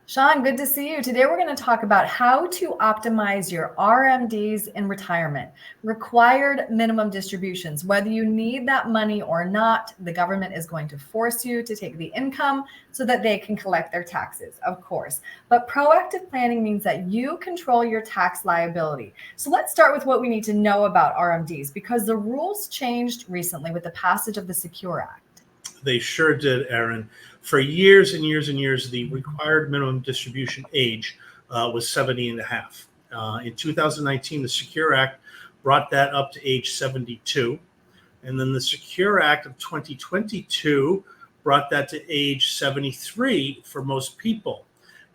Sean, good to see you. Today we're going to talk about how to optimize your RMDs in retirement, required minimum distributions. Whether you need that money or not, the government is going to force you to take the income so that they can collect their taxes, of course. But proactive planning means that you control your tax liability. So let's start with what we need to know about RMDs, because the rules changed recently with the passage of the Secure Act. They sure did, Erin. For years and years and years, the required minimum distribution age was 70 and a half. In 2019, the Secure Act brought that up to age 72. And then the Secure Act of 2022 brought that to age 73 for most people.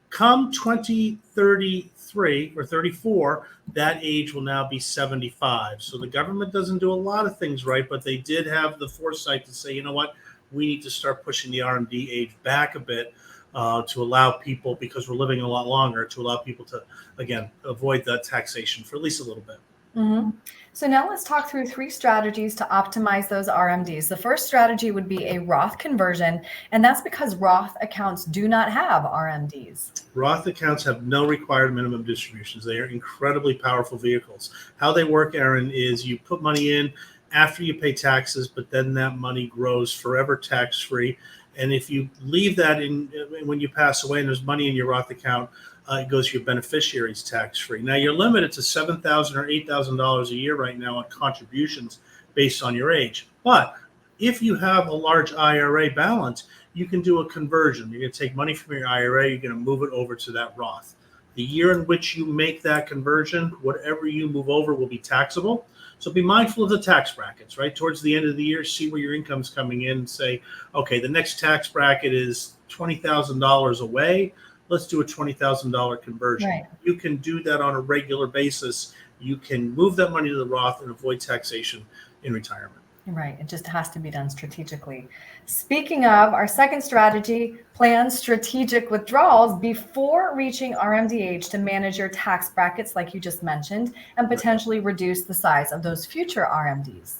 Come 2033 or 34, that age will now be 75. So the government doesn't do a lot of things right, but they did have the foresight to say, you know what? We need to start pushing the RMD age back a bit to allow people, because we're living a lot longer, to allow people to, again, avoid that taxation for at least a little bit. Mm-hmm. So now let's talk through 3 strategies to optimize those RMDs. The first strategy would be a Roth conversion, and that's because Roth accounts do not have RMDs. Roth accounts have no required minimum distributions. They are incredibly powerful vehicles. How they work, Erin, is you put money in after you pay taxes, but then that money grows forever tax-free. And if you leave that in when you pass away and there's money in your Roth account, it goes to your beneficiaries tax-free. Now, you're limited to $7,000 or $8,000 a year right now on contributions based on your age. But if you have a large IRA balance, you can do a conversion. You're going to take money from your IRA, you're going to move it over to that Roth. The year in which you make that conversion, whatever you move over will be taxable. So be mindful of the tax brackets, right? Towards the end of the year, see where your income's coming in and say, okay, the next tax bracket is $20,000 away. Let's do a $20,000 conversion. Right. You can do that on a regular basis. You can move that money to the Roth and avoid taxation in retirement. Right. It just has to be done strategically. Speaking of, our second strategy, plan strategic withdrawals before reaching RMD age to manage your tax brackets, like you just mentioned, and potentially reduce the size of those future RMDs.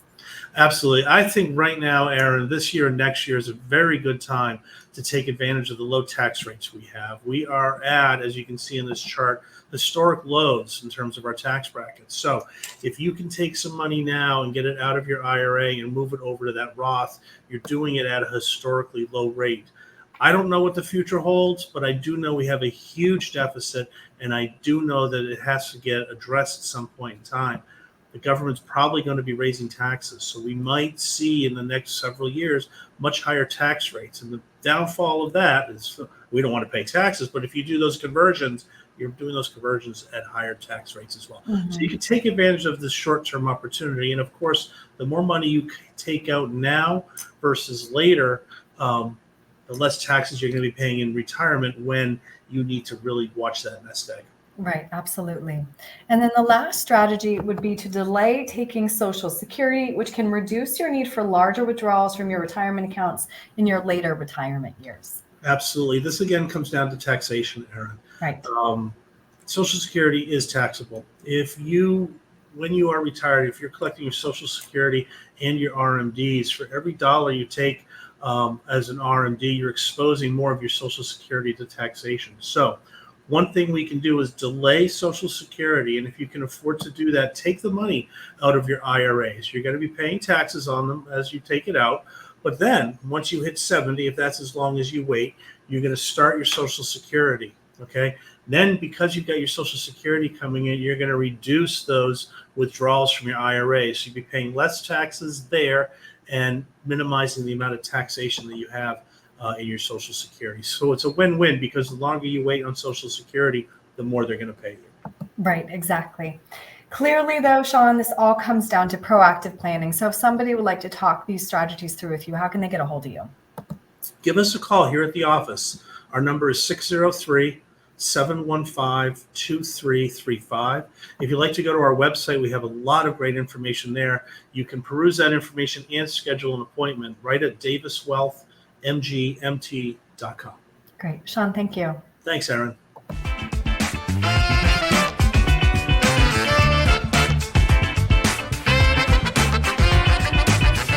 Absolutely. I think right now, Erin, this year and next year is a very good time to take advantage of the low tax rates we have. We are at, as you can see in this chart, historic lows in terms of our tax brackets. So if you can take some money now and get it out of your IRA and move it over to that Roth, you're doing it at a historically low rate. I don't know what the future holds, but I do know we have a huge deficit, and I do know that it has to get addressed at some point in time. The government's probably going to be raising taxes. So we might see in the next several years much higher tax rates. And the downfall of that is we don't want to pay taxes, but if you do those conversions, you're doing those conversions at higher tax rates as well. Mm-hmm. So you can take advantage of this short-term opportunity. And of course, the more money you take out now versus later, the less taxes you're going to be paying in retirement when you need to really watch that nest egg. Right, absolutely. And then the last strategy would be to delay taking Social Security, which can reduce your need for larger withdrawals from your retirement accounts in your later retirement years. Absolutely. This again comes down to taxation, Erin. Right. Social Security is taxable. When you are retired, if you're collecting your Social Security and your RMDs, for every dollar you take as an RMD, you're exposing more of your Social Security to taxation. So one thing we can do is delay Social Security, and if you can afford to do that, take the money out of your IRAs. You're going to be paying taxes on them as you take it out, but then once you hit 70, if that's as long as you wait, you're going to start your Social Security, okay? Then because you've got your Social Security coming in, you're going to reduce those withdrawals from your IRAs. So you'll be paying less taxes there and minimizing the amount of taxation that you have in your Social Security. So it's a win-win, because the longer you wait on Social Security, the more they're going to pay you. Right, exactly. Clearly, though, Sean, this all comes down to proactive planning. So if somebody would like to talk these strategies through with you, how can they get a hold of you? Give us a call here at the office. Our number is 603-715-2335. If you'd like to go to our website, we have a lot of great information there. You can peruse that information and schedule an appointment right at daviswealthmgmt.com. Great. Sean, thank you. Thanks, Erin.